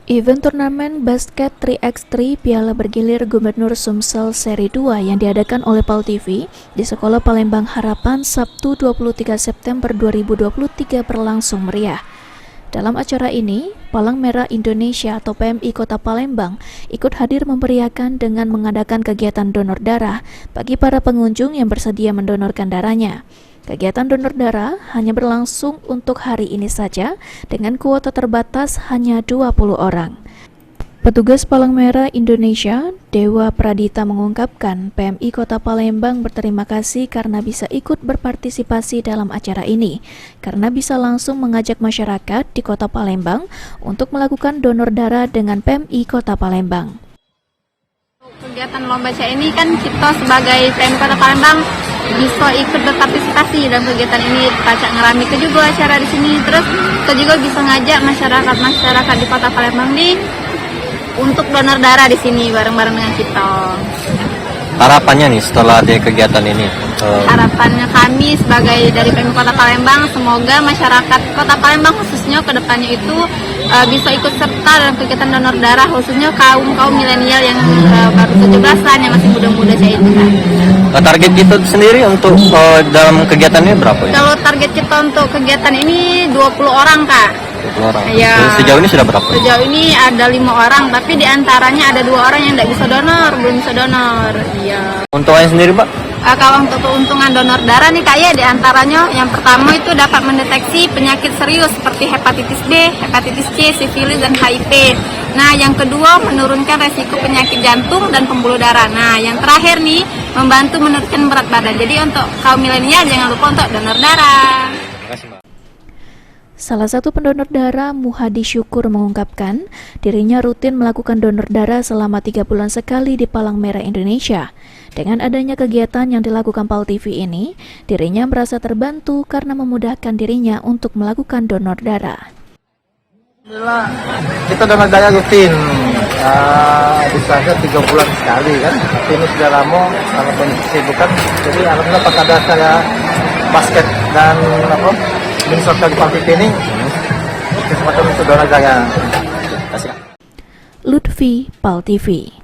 Event turnamen basket 3x3 Piala Bergilir Gubernur Sumsel Seri 2 yang diadakan oleh PAL TV di Sekolah Palembang Harapan Sabtu 23 September 2023 berlangsung meriah. Dalam acara ini, Palang Merah Indonesia atau PMI Kota Palembang ikut hadir memeriahkan dengan mengadakan kegiatan donor darah bagi para pengunjung yang bersedia mendonorkan darahnya. Kegiatan donor darah hanya berlangsung untuk hari ini saja dengan kuota terbatas hanya 20 orang. Petugas Palang Merah Indonesia, Dewa Pradita mengungkapkan PMI Kota Palembang berterima kasih karena bisa ikut berpartisipasi dalam acara ini, karena bisa langsung mengajak masyarakat di Kota Palembang untuk melakukan donor darah dengan PMI Kota Palembang. Kegiatan lomba baca ini kan kita sebagai PMI Kota Palembang bisa ikut berpartisipasi dalam kegiatan ini, pacak ngerami ke juga acara di sini. Terus kita juga bisa ngajak masyarakat di Kota Palembang untuk donor darah di sini bareng-bareng dengan kita. Harapannya nih setelah ada kegiatan ini? Harapannya kami sebagai dari PMI Kota Palembang, semoga masyarakat Kota Palembang khususnya ke depannya itu bisa ikut serta dalam kegiatan donor darah, khususnya kaum milenial yang baru 17-an, yang masih muda-muda saya itu kan. Target kita sendiri untuk dalam kegiatan ini berapa ya? Kalau target kita untuk kegiatan ini 20 orang Kak. 20 orang? Ya. Sejauh ini sudah berapa? Sejauh ini ada 5 orang, tapi diantaranya ada 2 orang yang belum bisa donor. Iya. Untuknya sendiri Pak? Kalau untuk keuntungan donor darah nih Kak ya, diantaranya yang pertama itu dapat mendeteksi penyakit serius seperti hepatitis B, hepatitis C, sifilis, dan HIV. Nah, yang kedua menurunkan resiko penyakit jantung dan pembuluh darah. Nah, yang terakhir nih membantu menurunkan berat badan. Jadi untuk kaum milenial jangan lupa untuk donor darah. Terima kasih Mbak. Salah satu pendonor darah, Muhadi Syukur, mengungkapkan dirinya rutin melakukan donor darah selama 3 bulan sekali di Palang Merah Indonesia. Dengan adanya kegiatan yang dilakukan PAL TV ini, dirinya merasa terbantu karena memudahkan dirinya untuk melakukan donor darah. Alhamdulillah, kita donor darah rutin, bisa 3 bulan sekali kan. Tapi ini sudah lama, kalau kesibukan. Jadi alhamdulillah pas ada saya basket dan misalkan di PAL TV ini, kesempatan untuk donor darah. Lutfi, PAL TV.